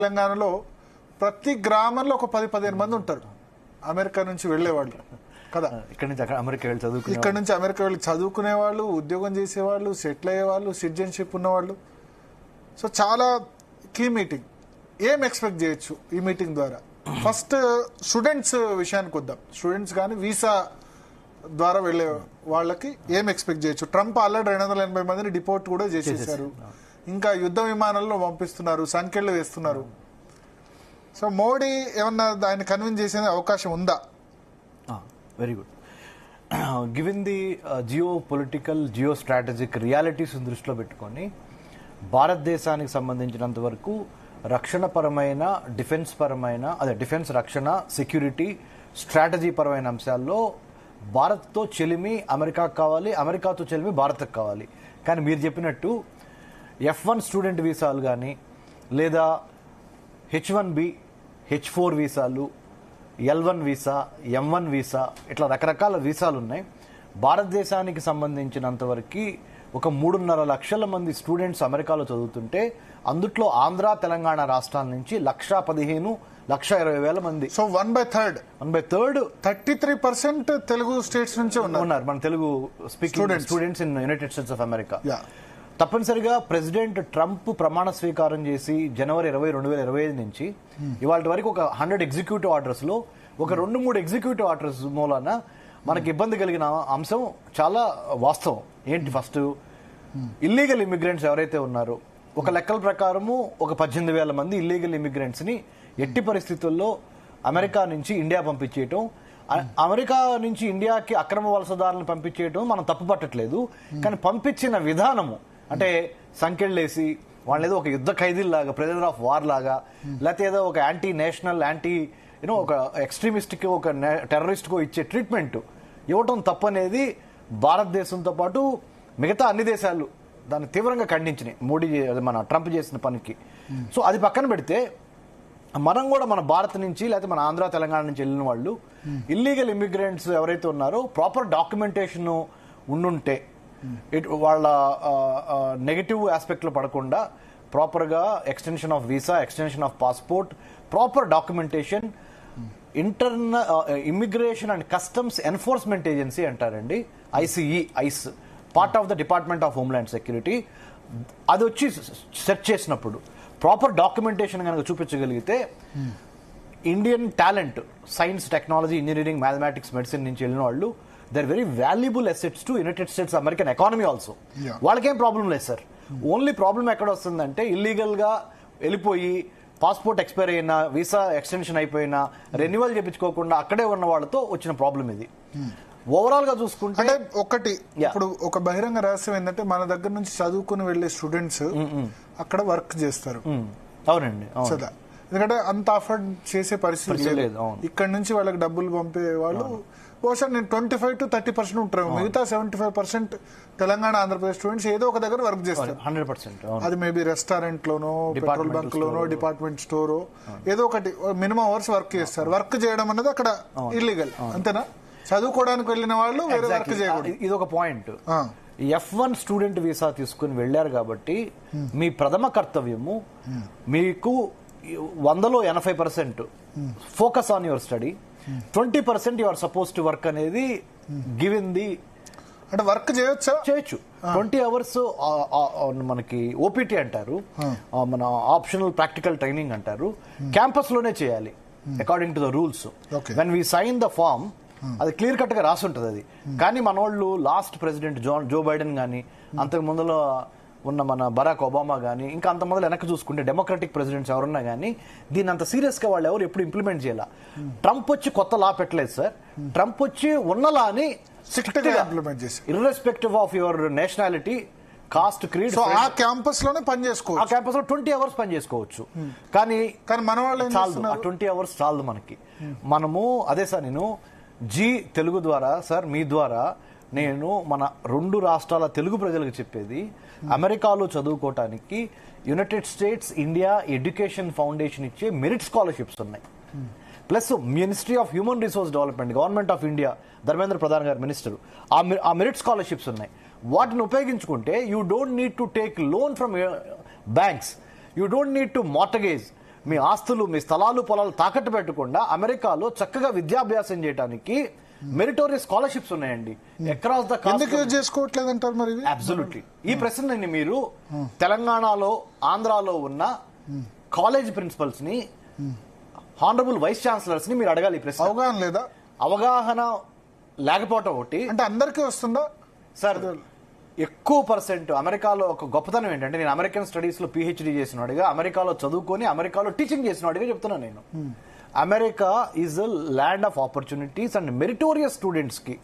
తెలంగాణలో ప్రతి గ్రామంలో ఒక 10-15 మంది ఉంటారు అమెరికా నుంచి వెళ్ళేవాళ్ళు కదా. ఇక్కడ నుంచి అమెరికా వెళ్ళి చదువుకునే ఇక్కడ నుంచి అమెరికా వెళ్ళి చదువుకునే వాళ్ళు, ఉద్యోగం చేసేవాళ్ళు, సెటిల్ అయ్యేవాళ్ళు, సిటిజన్షిప్ ఉన్నవాళ్ళు. సో చాలా కీ మీటింగ్. ఏం ఎక్స్పెక్ట్ చేయొచ్చు ఈ మీటింగ్ ద్వారా? ఫస్ట్ స్టూడెంట్స్ విషయానికి వద్దాం. స్టూడెంట్స్ కానీ వీసా ద్వారా వెళ్ళే వాళ్ళకి ఏం ఎక్స్పెక్ట్ చేయొచ్చు? ట్రంప్ ఆల్రెడీ 280 మందిని డిపోర్ట్ కూడా చేసేసారు. ఇంకా యుద్ధ విమానాల్లో పంపిస్తున్నారు, సంఖ్యలు వేస్తున్నారు. సో మోడీ ఏమన్నా దాన్ని కన్విన్స్ చేసే అవకాశం ఉందా? Very good. Given the geopolitical, geostrategic realities దృష్టిలో పెట్టుకొని భారతదేశానికి సంబంధించినంత వరకు రక్షణ పరమైన, డిఫెన్స్ పరమైన, డిఫెన్స్, రక్షణ, సెక్యూరిటీ, స్ట్రాటజీ పరమైన అంశాల్లో భారత్తో చెలిమి అమెరికాకు కావాలి, అమెరికాతో చెలిమి భారత్కు కావాలి. కానీ మీరు చెప్పినట్టు F1 స్టూడెంట్ వీసాలు కానీ, లేదా H1B, H4 వీసాలు, L1 వీసా, M1 వీసా, ఇట్లా రకరకాల వీసాలు ఉన్నాయి. భారతదేశానికి సంబంధించినంతవరకు ఒక 3.5 లక్షల మంది స్టూడెంట్స్ అమెరికాలో చదువుతుంటే అందుట్లో ఆంధ్ర, తెలంగాణ రాష్ట్రాల నుంచి 1,15,000, 1,20,000 మంది. సో 1/3 33% తెలుగు స్టేట్స్ నుంచి ఉన్నారు మన Telugu speaking students in United states of America. తప్పనిసరిగా ప్రెసిడెంట్ ట్రంప్ ప్రమాణ స్వీకారం చేసి జనవరి 20, 2025 నుంచి ఇవాళ వరకు ఒక 100 ఎగ్జిక్యూటివ్ ఆర్డర్స్ లో ఒక 2-3 ఎగ్జిక్యూటివ్ ఆర్డర్స్ మూలాన మనకి ఇబ్బంది కలిగిన అంశం చాలా వాస్తవం. ఏంటి? ఫస్ట్, ఇల్లీగల్ ఇమిగ్రెంట్స్ ఎవరైతే ఉన్నారో ఒక లెక్కల ప్రకారము ఒక 18,000 మంది ఇల్లీగల్ ఇమిగ్రెంట్స్ ని ఎట్టి పరిస్థితుల్లో అమెరికా నుంచి ఇండియా పంపించేయటం, అమెరికా నుంచి ఇండియాకి అక్రమ వలసదారులను పంపించేయటం మనం తప్పు పట్టట్లేదు. కానీ పంపించిన విధానము, అంటే సంకెళ్ళేసి వాళ్ళని ఏదో ఒక యుద్ధ ఖైదీలాగా, ప్రెజర్ ఆఫ్ వార్ లాగా, లేకపోతే ఏదో ఒక యాంటీ నేషనల్, యాంటీ ఒక ఎక్స్ట్రీమిస్ట్కి, ఒక టెర్రరిస్ట్కో ఇచ్చే ట్రీట్మెంట్ ఇవ్వటం తప్పనేది భారతదేశంతో పాటు మిగతా అన్ని దేశాలు దాన్ని తీవ్రంగా ఖండించినాయి మోడీ, మన ట్రంప్ చేసిన పనికి. సో అది పక్కన పెడితే మనం కూడా మన భారత్ నుంచి లేకపోతే మన ఆంధ్ర, తెలంగాణ నుంచి వెళ్ళిన వాళ్ళు ఇల్లీగల్ ఇమిగ్రెంట్స్ ఎవరైతే ఉన్నారో ప్రాపర్ డాక్యుమెంటేషన్ ఉండుంటే వాళ్ళ నెగటివ్ ఆస్పెక్ట్లో పడకుండా ప్రాపర్గా extension of visa, extension of passport, proper documentation, internal immigration and customs enforcement agency అంటారండి, ICE, part of the department of homeland security. అది వచ్చి సెర్చ్ చేసినప్పుడు ప్రాపర్ డాక్యుమెంటేషన్ కనుక చూపించగలిగితే Indian talent, science, technology, engineering, mathematics, medicine నుంచి వెళ్ళిన వాళ్ళు they are very valuable assets to United States American economy also. వాళ్ళకేం ప్రాబ్లం లేదు సార్. ఓన్లీ ప్రాబ్లం ఎక్కడ వస్తుందంటే ఇల్లీగల్ గా వెళ్ళిపోయి పాస్పోర్ట్ ఎక్స్పైర్ అయినా, వీసా ఎక్స్టెన్షన్ అయిపోయినా రెన్యువల్ చేయించుకోకుండా అక్కడే ఉన్న వాళ్ళతో వచ్చిన ప్రాబ్లం ఇది. ఓవరాల్ గా చూసుకుంటే అంటే ఒకటి, ఇప్పుడు ఒక బహిరంగ రహస్యం ఏంటంటే మన దగ్గర నుంచి చదువుకుని వెళ్లే స్టూడెంట్స్ అక్కడ వర్క్ చేస్తారు. అవునండి, ఎందుకంటే అంత అఫోర్డ్ చేసే పరిస్థితి లేదు. ఇక్కడ నుంచి వాళ్ళకి డబ్బులు పంపే వాళ్ళు బహుశా నేను 25 to 30% ఉంటారు. మిగతా 75% తెలంగాణ, ఆంధ్రప్రదేశ్ స్టూడెంట్స్ ఏదో ఒక దగ్గర వర్క్ చేస్తారు. 100%. అది మేబీ రెస్టారెంట్ లోనో, పెట్రోల్ బంక్ లోనో, డిపార్ట్మెంట్ స్టోరో ఏదో ఒకటి మినిమం అవర్స్ వర్క్ చేస్తారు. వర్క్ చేయడం అనేది అక్కడ ఇల్లీగల్, అంతేనా? చదువుకోవడానికి వెళ్ళిన వాళ్ళు వేరే వర్క్ చేయకూడదు. ఇది ఒక పాయింట్. F1 స్టూడెంట్ వీసా తీసుకుని వెళ్లారు కాబట్టి మీ ప్రథమ కర్తవ్యము మీకు 100లో 80% focus on your study, 20% you are suppose to work అనేది గివెన్ ది, అంటే వర్క్ చేయొచ్చు. 20 hours మనకి ఓపీటీ అంటారు, మన ఆప్షనల్ ప్రాక్టికల్ ట్రైనింగ్ అంటారు, క్యాంపస్ లోనే చేయాలి according to the rules. When we sign the form అది క్లియర్ కట్ గా రాసి ఉంటుంది అది. కానీ మనోళ్ళు లాస్ట్ ప్రెసిడెంట్ జో బైడెన్ గానీ, అంతకు ముందులో ఉన్న మన బరాక్ ఒబామా గానీ, ఇంకా అంత మొదలు వెనక్కి చూసుకుంటే డెమోక్రటిక్ ప్రెసిడెంట్స్ ఎవరున్నా గానీ దీన్ని అంత సీరియస్ గా వాళ్ళు ఎవరు ఎప్పుడు ఇంప్లిమెంట్ చేయాల. ట్రంప్ వచ్చి కొత్త లా పెట్టలేదు సార్. ట్రంప్ వచ్చి ఉన్న లాని ఇంప్లిమెంట్ చేసి irrespective of your nationality, cost, creed, ఆ క్యాంపస్ లోనే పని చేసుకోవచ్చు. ఆ క్యాంపస్ లో 20 hours పని చేసుకోవచ్చు. కానీ మన వాళ్ళు చాలదు, 20 hours చాలదు మనకి. మనము అదే సార్, నేను తెలుగు ద్వారా సార్, మీ ద్వారా నేను మన 2 రాష్ట్రాల తెలుగు ప్రజలకు చెప్పేది, అమెరికాలో చదువుకోవటానికి United States India education foundation ఇచ్చే మెరిట్ స్కాలర్షిప్స్ ఉన్నాయి. Plus ministry of human resource development, government of India, Dharmendra Pradhan garu minister, ఆ మెరిట్ స్కాలర్షిప్స్ ఉన్నాయి. వాటిని ఉపయోగించుకుంటే you don't need to take loan from banks, you don't need to mortgage, మీ ఆస్తులు, మీ స్థలాలు, పొలాలు తాకట్టు పెట్టకుండా అమెరికాలో చక్కగా విద్యాభ్యాసం చేయడానికి మెరిటోరియస్ స్కాలర్షిప్స్ ఉన్నాయండి అక్రాస్ ద ఎందుకు యూజ్ చేసుకోవట్లేదు అంటారు మరి? అబ్సల్యూట్లీ. ఈ ప్రశ్నని మీరు తెలంగాణలో, ఆంధ్రాలో ఉన్న కాలేజ్ ప్రిన్సిపల్స్ ని, హానరబుల్ వైస్ ఛాన్సలర్స్ ని మీరు అడగాలి. ఈ ప్రశ్న అవగాహన లేదా? అవగాహన లేకపోవటం ఒకటి. అంటే అందరికీ వస్తుందా సార్? ఎక్కువ పర్సెంట్ అమెరికాలో ఒక గొప్పతనం ఏంటంటే, నేను అమెరికన్ స్టడీస్ లో పిహెచ్డి చేసినవాడిగా, అమెరికాలో చదువుకొని అమెరికాలో టీచింగ్ చేసినవాడిగా చెప్తున్నాను నేను. America is a land of opportunities and meritorious students కి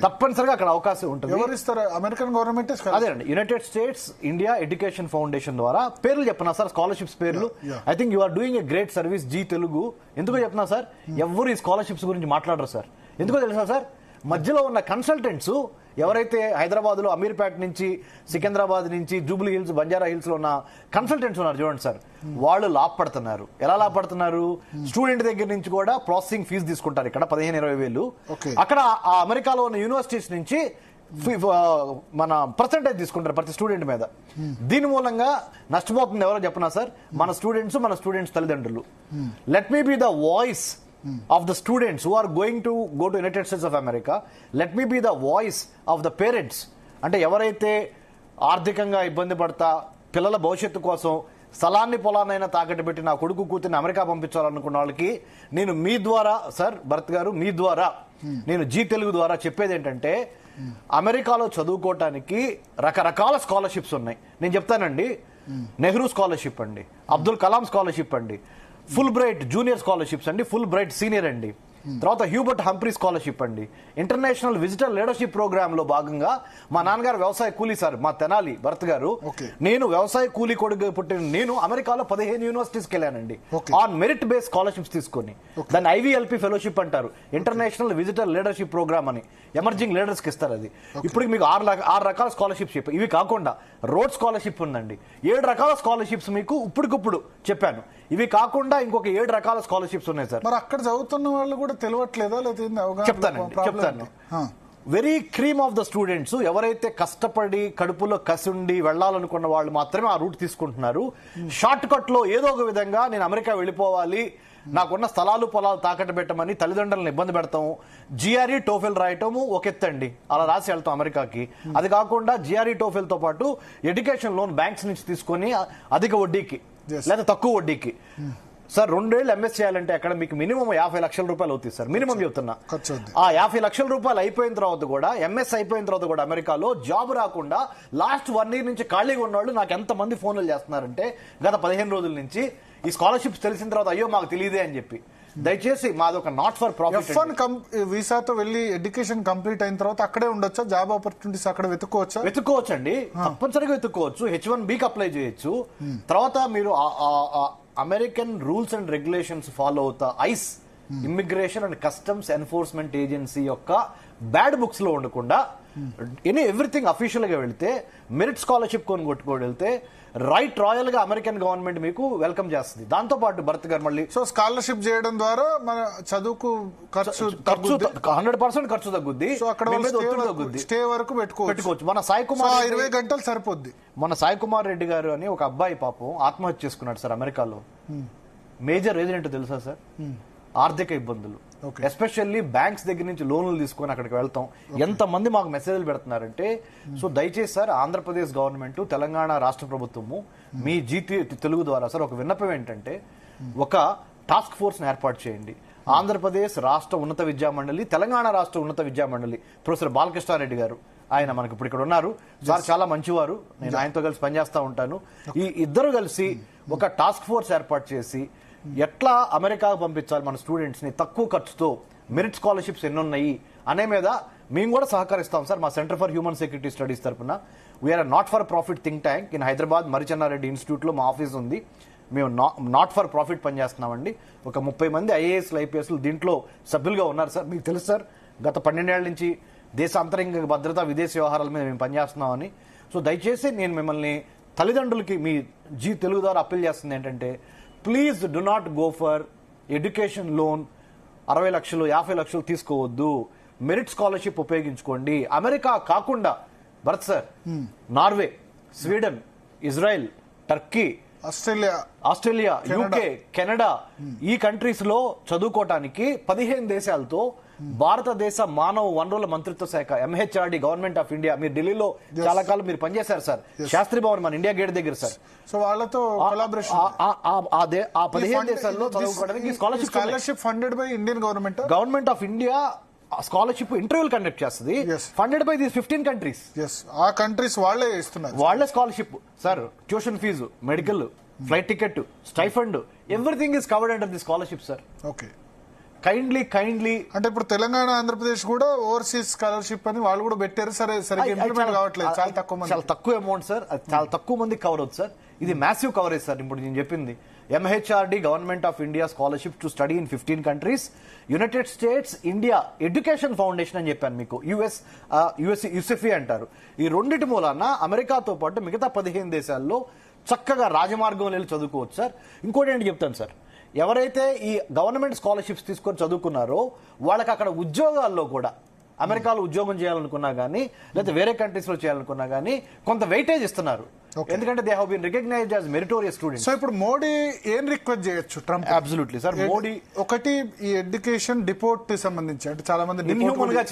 తప్పనిసరిగా అక్కడ అవకాశం ఉంటుంది. ఎవరు ఇస్తారు? American government. అదేనండి, United States India education foundation ద్వారా. పేర్లు చెప్పనా సార్? స్కాలర్షిప్స్ పేర్లు. I think you are doing a great service Zee Telugu. ఎందుకో చెప్పనా సార్, ఎవరు ఈ స్కాలర్షిప్స్ గురించి మాట్లాడరు సార్. ఎందుకో తెలుసా సార్? మధ్యలో ఉన్న కన్సల్టెంట్స్ ఎవరైతే హైదరాబాద్ లో అమీర్పేట నుంచి, సికింద్రాబాద్ నుంచి, జూబ్లీ హిల్స్, బంజారా హిల్స్ లో ఉన్న కన్సల్టెంట్స్ ఉన్నారు చూడండి సార్, వాళ్ళు లాభపడుతున్నారు. ఎలా లాభపడుతున్నారు? స్టూడెంట్ దగ్గర నుంచి కూడా ప్రాసెసింగ్ ఫీజు తీసుకుంటారు ఇక్కడ 15-20 వేలు. అక్కడ ఆ అమెరికాలో ఉన్న యూనివర్సిటీస్ నుంచి మన పర్సెంటేజ్ తీసుకుంటారు ప్రతి స్టూడెంట్ మీద. దీని మూలంగా నష్టపోతుంది ఎవరో చెప్పనా సార్? మన స్టూడెంట్స్ తల్లిదండ్రులు. Let me be the voice of the students who are going to go to United States of America. Let me be the voice of the parents. అంటే ఎవరైతే ఆర్థికంగా ఇబ్బంది పడతా పిల్లల భవిష్యత్తు కోసం స్థలాన్ని పొలాన్నైనా తాకట్టు పెట్టి నా కొడుకు కూతురిని అమెరికా పంపించాలనుకున్న వాళ్ళకి నేను మీ ద్వారా, సార్ భరత్ గారు, మీ ద్వారా నేను జీ తెలుగు ద్వారా చెప్పేది ఏంటంటే, అమెరికాలో చదువుకోవటానికి రకరకాల స్కాలర్షిప్స్ ఉన్నాయి. నేను చెప్తానండి. నెహ్రూ స్కాలర్షిప్ అండి, అబ్దుల్ కలాం స్కాలర్షిప్ అండి, ఫుల్ బ్రైట్ జూనియర్ స్కాలర్షిప్స్ అండి, ఫుల్ బ్రైట్ సీనియర్ అండి, తర్వాత హ్యూబర్ట్ హంప్రీ స్కాలర్షిప్ అండి, ఇంటర్నేషనల్ విజిటర్ లీడర్షిప్ ప్రోగ్రామ్ లో భాగంగా మా నాన్నగారు వ్యవసాయ కూలీ సార్, మా తెనాలి భరత్ గారు. నేను వ్యవసాయ కూలీ కొడుకు పుట్టిన నేను అమెరికాలో 15 యూనివర్సిటీస్కి వెళ్ళానండి ఆన్ మెరిట్ బేస్ స్కాలర్షిప్స్ తీసుకొని. దాన్ని ఐవీఎల్పీ ఫెలోషిప్ అంటారు, ఇంటర్నేషనల్ విజిటర్ లీడర్షిప్ ప్రోగ్రామ్ అని. ఎమర్జింగ్ లీడర్స్ కి ఇస్తారు అది. ఇప్పుడు మీకు 6 రకాల స్కాలర్షిప్స్ చెప్పాను. ఇవి కాకుండా రోడ్ స్కాలర్షిప్ ఉందండి, 7 రకాల స్కాలర్షిప్స్ మీకు ఇప్పటికిప్పుడు చెప్పాను. ఇవి కాకుండా ఇంకొక 7 రకాల స్కాలర్షిప్స్ ఉన్నాయి సార్. మరి అక్కడ చదువుతున్న వాళ్ళు కూడా తెలియట్లేదా? చెప్తాను. Very cream of the students ఎవరైతే కష్టపడి కడుపులో కసుండి వెళ్లాలనుకున్న వాళ్ళు మాత్రమే ఆ రూట్ తీసుకుంటున్నారు. షార్ట్ కట్ లో ఏదో ఒక విధంగా నేను అమెరికా వెళ్ళిపోవాలి, నాకున్న స్థలాలు పొలాలు తాకట్టు పెట్టమని తల్లిదండ్రులను ఇబ్బంది పెడతాము. జిఆర్ఈ టోఫెల్ రాయటము ఒక ఎత్తండి, అలా రాసి వెళ్తాం అమెరికాకి. అది కాకుండా జిఆర్ఈ టోఫెల్ తో పాటు ఎడ్యుకేషన్ లోన్ బ్యాంక్స్ నుంచి తీసుకొని అధిక వడ్డీకి లేదా తక్కువ వడ్డీకి. సార్ 2 ఏళ్ళు ఎంఎస్ చేయాలంటే అక్కడ మీకు మినిమం 50 లక్షల రూపాయలు అవుతుంది సార్, మినిమం చెప్తున్నా. ఆ 50 లక్షల రూపాయలు అయిపోయిన తర్వాత కూడా, ఎంఎస్ అయిపోయిన తర్వాత కూడా అమెరికాలో జాబ్ రాకుండా లాస్ట్ 1 ఇయర్ నుంచి ఖాళీగా ఉన్నవాళ్ళు నాకు ఎంతమంది ఫోన్లు చేస్తున్నారంటే గత 15 రోజుల నుంచి, ఈ స్కాలర్షిప్స్ తెలిసిన తర్వాత అయ్యో మాకు తెలియదే అని చెప్పి. దయచేసి మాది ఒక నాట్ ఫర్ ప్రాఫిట్. F1 వీసాతో వెళ్ళి ఎడ్యుకేషన్ కంప్లీట్ అయిన తర్వాత అక్కడే ఉండొచ్చా? జాబ్ ఆపర్చునిటీస్ అక్కడ వెతుక్కోవచ్చండి, తప్పనిసరిగా వెతుక్కోవచ్చు. H1Bకి అప్లై చేయొచ్చు. తర్వాత మీరు American rules and regulations follow అవుతా ICE, immigration and customs enforcement agency యొక్క బ్యాడ్ బుక్స్ లో ఉండకుండా ఎవ్రీథింగ్ అఫీషియల్ గా వెళ్తే, మెరిట్ స్కాలర్షిప్ కొట్టుకొని వెళ్తే రైట్ రాయల్ గా అమెరికన్ గవర్నమెంట్ మీకు వెల్కమ్ చేస్తుంది. దాంతో పాటు భరత్ గారు మళ్ళీ స్కాలర్షిప్ చేయడం ద్వారా మన చదువుకు ఖర్చు 100% ఖర్చు తగ్గుద్ది. స్టే వరకు పెట్టుకోవచ్చు. మన సాయి కుమార్ 20 గంటలు సరిపోద్ది. మన సాయి కుమార్ రెడ్డి గారు అని ఒక అబ్బాయి పాపం ఆత్మహత్య చేసుకున్నాడు సార్ అమెరికాలో. మేజర్ రీజన్ ఏంటో తెలుసా సార్? ఆర్థిక ఇబ్బందులు. ఎస్పెషల్లీ బ్యాంక్స్ దగ్గర నుంచి లోన్లు తీసుకొని అక్కడికి వెళ్తాం. ఎంతమంది మాకు మెసేజ్లు పెడుతున్నారంటే, సో దయచేసి సార్ ఆంధ్రప్రదేశ్ గవర్నమెంట్, తెలంగాణ రాష్ట్ర ప్రభుత్వము మీ జీటీ తెలుగు ద్వారా సార్ ఒక విన్నపం ఏంటంటే, ఒక టాస్క్ ఫోర్స్ ఏర్పాటు చేయండి. ఆంధ్రప్రదేశ్ రాష్ట్ర ఉన్నత విద్యా మండలి, తెలంగాణ రాష్ట్ర ఉన్నత విద్యా మండలి ప్రొఫెసర్ బాలకృష్ణారెడ్డి గారు, ఆయన మనకి ఇప్పుడు ఇక్కడ ఉన్నారు సార్, చాలా మంచివారు. నేను ఆయనతో కలిసి పనిచేస్తా ఉంటాను. ఈ ఇద్దరు కలిసి ఒక టాస్క్ ఫోర్స్ ఏర్పాటు చేసి ఎట్లా అమెరికాకు పంపించాలి మన స్టూడెంట్స్ ని తక్కువ ఖర్చుతో, మెరిట్ స్కాలర్షిప్స్ ఎన్నున్నాయి అనే మీద మేము కూడా సహకరిస్తాం సార్. మా centre for human security studies తరఫున we are not for profit think tank in Hyderabad Marri Chenna Reddy institute లో మా ఆఫీస్ ఉంది. మేము నాట్ ఫర్ ప్రాఫిట్ పనిచేస్తున్నామండి. ఒక 30 మంది ఐఏఎస్లు ఐపీఎస్లు దీంట్లో సభ్యులుగా ఉన్నారు సార్. మీకు తెలుసు సార్, గత 12 ఏళ్ల నుంచి దేశాంతరంగ భద్రత, విదేశీ వ్యవహారాల మీద మేము పనిచేస్తున్నామని. సో దయచేసి నేను మిమ్మల్ని తల్లిదండ్రులకి మీ జీ తెలుగు ద్వారా అప్పీల్ చేస్తుంది ఏంటంటే, please do not go for education loan 60 లక్షలు 50 లక్షలు తీసుకోవద్దు. మెరిట్ స్కాలర్షిప్ ఉపయోగించుకోండి. అమెరికా కాకుండా Bharat sir, Norway, Sweden, Israel, Turkey, Australia, UK, Canada ఈ కంట్రీస్ లో చదువుకోవటానికి 15 దేశాలతో భారతదేశ మానవ వనరుల మంత్రిత్వ శాఖ MHRD గవర్నమెంట్ ఆఫ్ ఇండియా, మీరు ఢిల్లీలో చాలా కాలం మీరు పనిచేశారు సార్, శాస్త్రి భవన్ మన ఇండియా గేట్ దగ్గర సార్. సో వాళ్ళతో కొలాబరేషన్ ఆ 15 దేశాల్లో చదువుకోవడానికి scholarship funded by Indian government of India scholarship ఇంటర్వ్యూలు కండక్ట్ చేస్తుంది, ఫండెడ్ బై దీస్ 15 కంట్రీస్. ఆ కంట్రీస్ వాళ్ళే ఇస్తున్నారు, వాళ్ళే scholarship sir. Tuition fee, medical, flight ticket, stipend, everything is covered under the scholarship sir. Okay, kindly అంటే ఇప్పుడు తెలంగాణ, ఆంధ్రప్రదేశ్ కూడా overseas scholarship అని వాళ్ళు కూడా పెట్టారు. సరిగ్గా ఇంప్లిమెంట్ కావట్లేదు, చాలా తక్కువ అమౌంట్ సార్, చాలా తక్కువ మంది కవర్ అవుతుంది సార్. ఇది మ్యాసివ్ కవరేజ్ సార్. ఇప్పుడు నేను చెప్పింది MHRD government of India scholarship to study in 15 countries, United States India education foundation అని చెప్పాను మీకు, యుఎస్ఎఫ్ఈ అంటారు. ఈ రెండింటి మూలాన అమెరికాతో పాటు మిగతా 15 దేశాల్లో చక్కగా రాజమార్గం వెళ్ళి చదువుకోవచ్చు సార్. ఇంకోటి ఏంటి చెప్తాను సార్, ఎవరైతే ఈ గవర్నమెంట్ స్కాలర్షిప్స్ తీసుకొని చదువుకున్నారో వాళ్ళకి అక్కడ ఉద్యోగాల్లో కూడా, అమెరికాలో ఉద్యోగం చేయాలనుకున్నా గానీ లేదా వేరే కంట్రీస్ లో చేయాలనుకున్నా గానీ కొంత వెయిటేజ్ ఇస్తున్నారు, ఎందుకంటే they have been recognized as meritorious students. So ఇప్పుడు మోడీ ఏం రిక్వెస్ట్ చేయొచ్చు ట్రంప్? Absolutely sir. మోడీ ఒకటి ఈ ఎడ్యుకేషన్ డిపోర్ట్ సంబంధించి, అంటే చాలా మంది ఇన్హ్యూమన్ గా